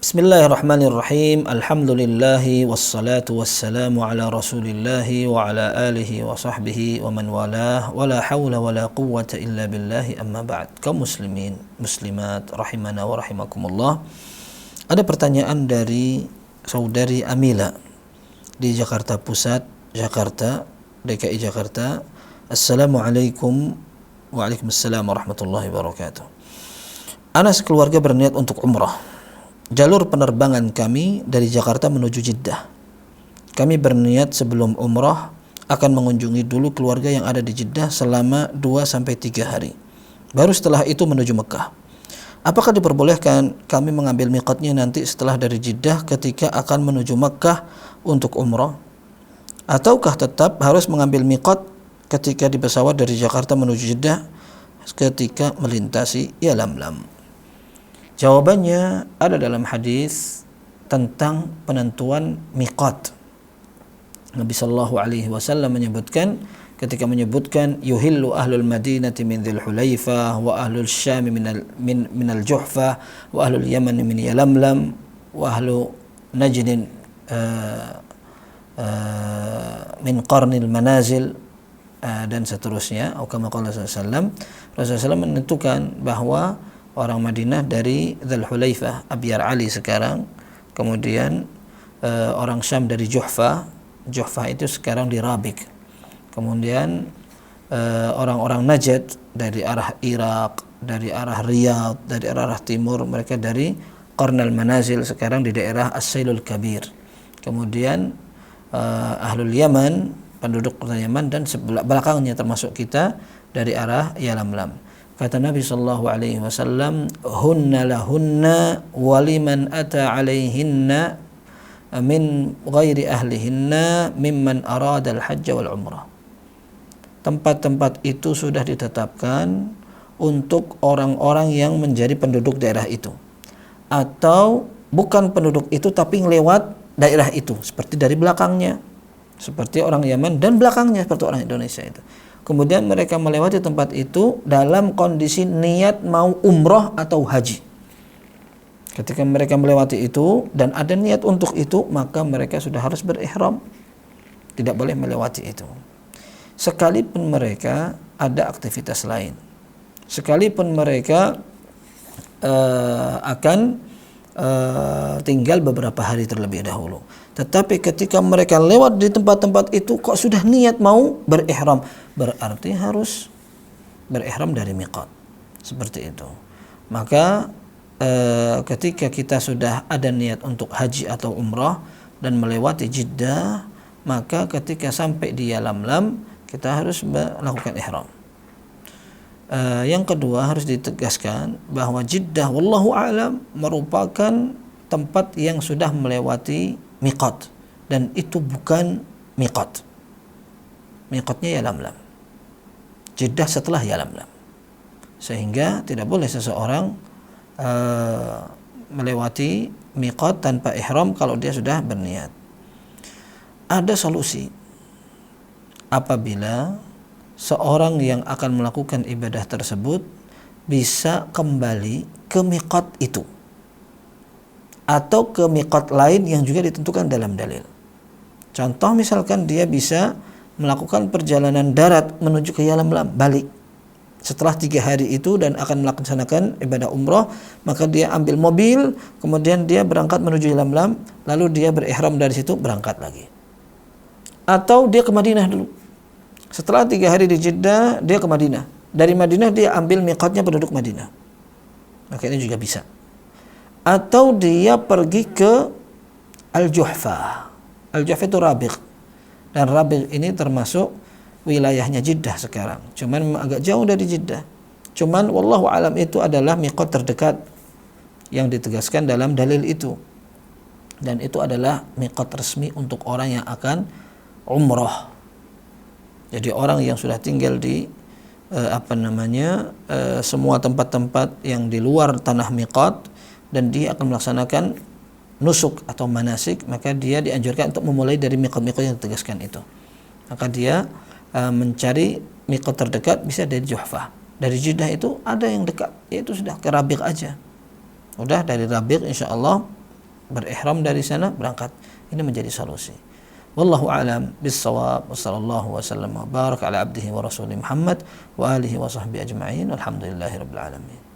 Bismillahirrahmanirrahim. Alhamdulillahi wassalatu wassalamu ala rasulillahi wa ala alihi wa sahbihi wa man walah wa la hawla wa la quwwata illa billahi amma ba'd. Kaum muslimin, muslimat rahimana wa rahimakumullah. Ada pertanyaan dari saudari Amila di Jakarta Pusat, Jakarta, DKI Jakarta. Assalamualaikum. Waalaikumsalam warahmatullahi wabarakatuh. Ana sekeluarga berniat untuk umrah. Jalur penerbangan kami dari Jakarta menuju Jeddah. Kami berniat sebelum umrah akan mengunjungi dulu keluarga yang ada di Jeddah selama 2-3 hari. Baru setelah itu menuju Mekah. Apakah diperbolehkan kami mengambil miqatnya nanti setelah dari Jeddah ketika akan menuju Mekah untuk umrah? Ataukah tetap harus mengambil miqat ketika di pesawat dari Jakarta menuju Jeddah ketika melintasi Yalamlam? Jawabannya ada dalam hadis tentang penentuan miqat. Nabi sallallahu alaihi wasallam menyebutkan ketika menyebutkan yuhillu ahlul madinati min dzil hulaifah wa ahlul syam min al juhfah wa ahlul yaman min yalamlam wa ahlu najdin min qarnil manazil dan seterusnya. Atau kama qala sallallahu Rasulullah menentukan bahwa orang Madinah dari Dzul Hulaifah, Abyar Ali sekarang, kemudian orang Syam dari Juhfah itu sekarang di Rabik, kemudian orang-orang Najd dari arah Irak, dari arah Riyadh, dari arah timur, mereka dari Qarnal Manazil sekarang di daerah As-Sailul Kabir, kemudian Ahlul Yaman, penduduk kota Yaman, dan sebelah belakangnya termasuk kita dari arah Yalamlam. Kata Nabi sallallahu alaihi wasallam, hunna lahunna waliman ata alaihinna min ghairi ahlihinna mimman arada al-hajj wal umrah. Tempat-tempat itu sudah ditetapkan untuk orang-orang yang menjadi penduduk daerah itu, atau bukan penduduk itu tapi lewat daerah itu, seperti dari belakangnya, seperti orang Yaman, dan belakangnya seperti orang Indonesia itu. Kemudian mereka melewati tempat itu dalam kondisi niat mau umroh atau haji. Ketika mereka melewati itu dan ada niat untuk itu, maka mereka sudah harus berihram. Tidak boleh melewati itu. Sekalipun mereka ada aktivitas lain. Sekalipun mereka akan tinggal beberapa hari terlebih dahulu. Tetapi ketika mereka lewat di tempat-tempat itu kok sudah niat mau berihram, berarti harus berihram dari miqat. Seperti itu. Maka ketika kita sudah ada niat untuk haji atau umrah dan melewati Jeddah, maka ketika sampai di Yalamlam kita harus melakukan ihram. Yang kedua harus ditegaskan bahwa Jeddah wallahu a'lam merupakan tempat yang sudah melewati miqat, dan itu bukan miqat. Miqatnya Yalamlam. Jeddah setelah Yalamlam. Sehingga tidak boleh seseorang melewati miqat tanpa ihram kalau dia sudah berniat. Ada solusi apabila seorang yang akan melakukan ibadah tersebut bisa kembali ke miqat itu atau ke miqat lain yang juga ditentukan dalam dalil. Contoh misalkan dia bisa melakukan perjalanan darat menuju ke Yalamlam, balik setelah 3 hari itu dan akan melaksanakan ibadah umrah, maka dia ambil mobil, kemudian dia berangkat menuju Yalamlam, lalu dia berihram dari situ berangkat lagi. Atau dia ke Madinah dulu. Setelah 3 hari di Jeddah, dia ke Madinah. Dari Madinah dia ambil miqatnya penduduk Madinah. Maka ini juga bisa. Atau dia pergi ke Al-Juhfah. Al-Juhfah itu Rabiq. Dan Rabiq ini termasuk wilayahnya Jeddah sekarang. Cuman agak jauh dari Jeddah. Cuman wallahu alam itu adalah miqat terdekat yang ditegaskan dalam dalil itu. Dan itu adalah miqat resmi untuk orang yang akan umrah. Jadi orang yang sudah tinggal di semua tempat-tempat yang di luar tanah miqat dan dia akan melaksanakan nusuk atau manasik, maka dia dianjurkan untuk memulai dari miqat-miqat yang ditegaskan itu. Maka dia mencari miqat terdekat bisa dari Juhfah. Dari Jeddah itu ada yang dekat, yaitu sudah ke Rabiq aja. Udah dari Rabiq insya Allah berihram dari sana berangkat. Ini menjadi solusi. Wallahu a'lam bis-shawab. Wassallallahu wasallam wa baraka ala abdihi wa rasulih Muhammad wa alihi wa sahbihi ajma'in. Alhamdulillahirabbil alamin.